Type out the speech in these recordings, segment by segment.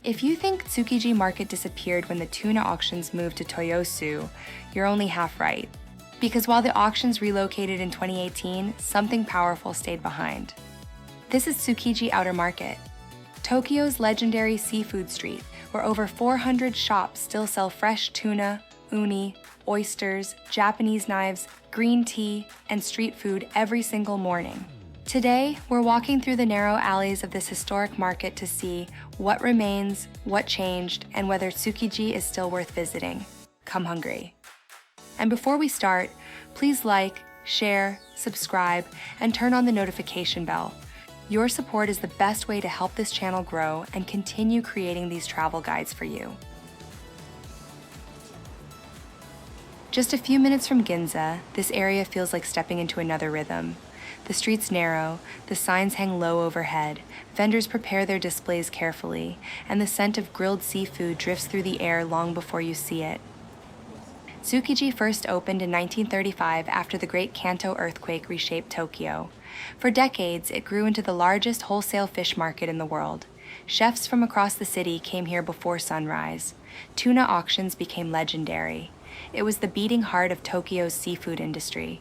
If you think Tsukiji Market disappeared when the tuna auctions moved to Toyosu, you're only half right. Because while the auctions relocated in 2018, something powerful stayed behind. This is Tsukiji Outer Market, Tokyo's legendary seafood street, where over 400 shops still sell fresh tuna, uni, oysters, Japanese knives, green tea, and street food every single morning. Today, we're walking through the narrow alleys of this historic market to see what remains, what changed, and whether Tsukiji is still worth visiting. Come hungry. And before we start, please like, share, subscribe, and turn on the notification bell. Your support is the best way to help this channel grow and continue creating these travel guides for you. Just a few minutes from Ginza, this area feels like stepping into another rhythm. The street's narrow, the signs hang low overhead, vendors prepare their displays carefully, and the scent of grilled seafood drifts through the air long before you see it. Tsukiji first opened in 1935 after the Great Kanto earthquake reshaped Tokyo. For decades, it grew into the largest wholesale fish market in the world. Chefs from across the city came here before sunrise. Tuna auctions became legendary. It was the beating heart of Tokyo's seafood industry.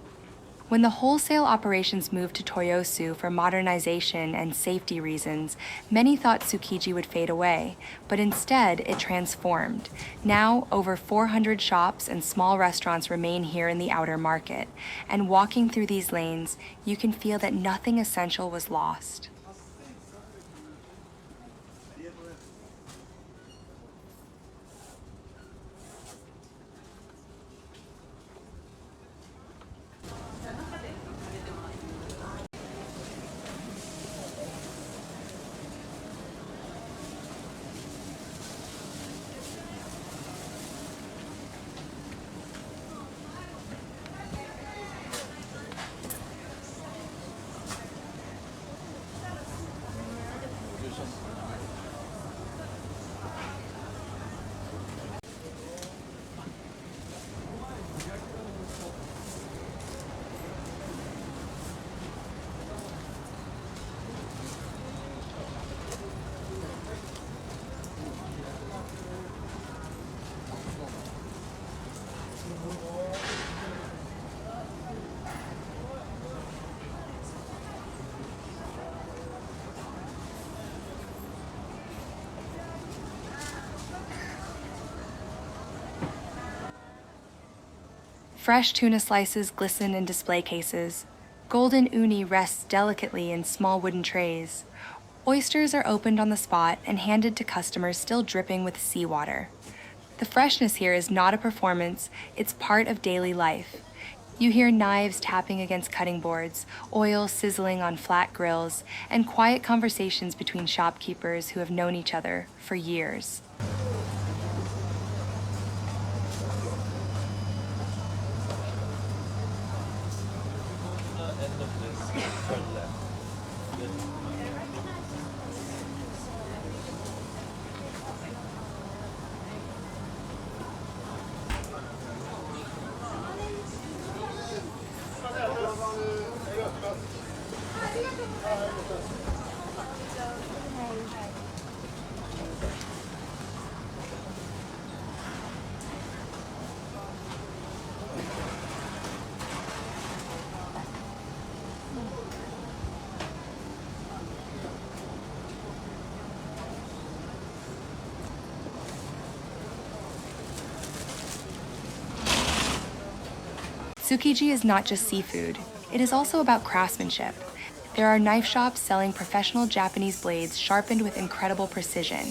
When the wholesale operations moved to Toyosu for modernization and safety reasons, many thought Tsukiji would fade away, but instead it transformed. Now, over 400 shops and small restaurants remain here in the outer market, and walking through these lanes, you can feel that nothing essential was lost. Fresh tuna slices glisten in display cases. Golden uni rests delicately in small wooden trays. Oysters are opened on the spot and handed to customers still dripping with seawater. The freshness here is not a performance, it's part of daily life. You hear knives tapping against cutting boards, oil sizzling on flat grills, and quiet conversations between shopkeepers who have known each other for years. Tsukiji is not just seafood, it is also about craftsmanship. There are knife shops selling professional Japanese blades sharpened with incredible precision,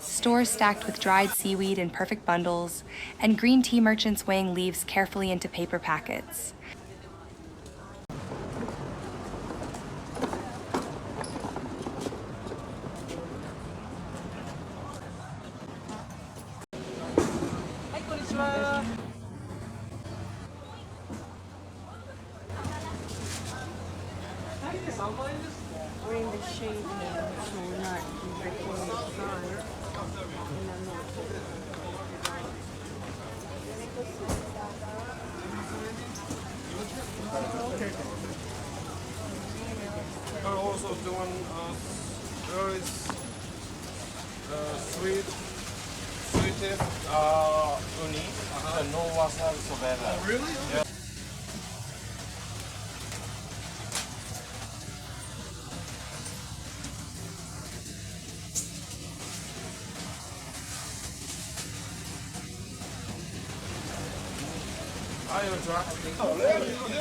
stores stacked with dried seaweed in perfect bundles, and green tea merchants weighing leaves carefully into paper packets. We're in the shade here, so we're not directly in the sun. And I'm not sweetest uni, the no wasabi so better. Oh, really? Yeah.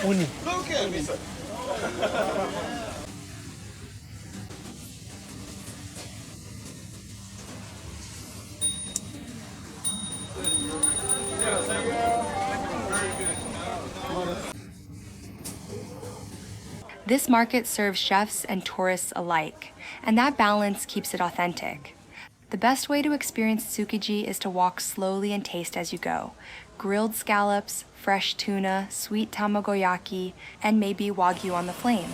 Uni. Look at me, sir. This market serves chefs and tourists alike, and that balance keeps it authentic. The best way to experience Tsukiji is to walk slowly and taste as you go. Grilled scallops, fresh tuna, sweet tamagoyaki, and maybe wagyu on the flame.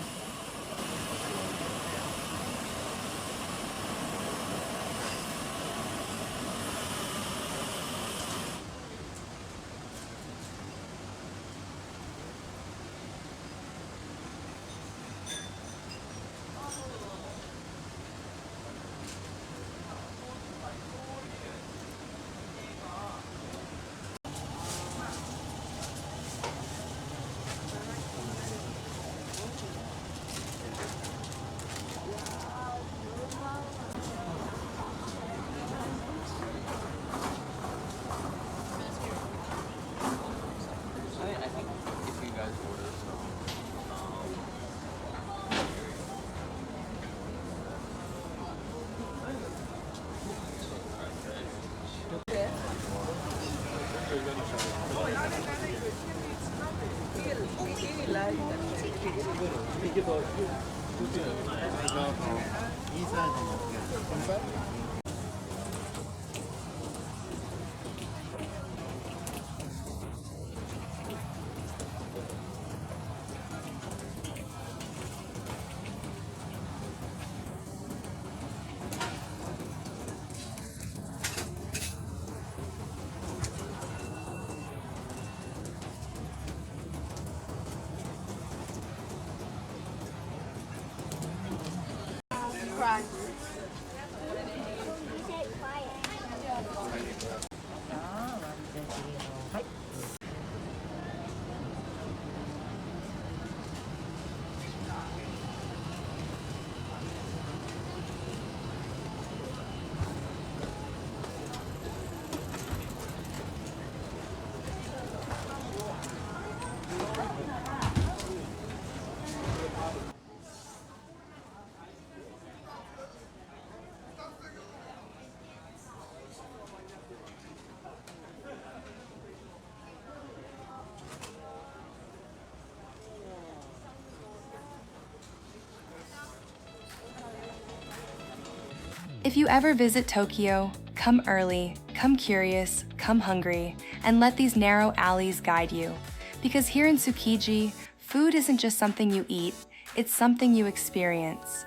If you ever visit Tokyo, come early, come curious, come hungry, and let these narrow alleys guide you. Because here in Tsukiji, food isn't just something you eat, it's something you experience.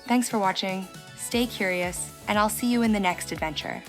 Thanks for watching, stay curious, and I'll see you in the next adventure.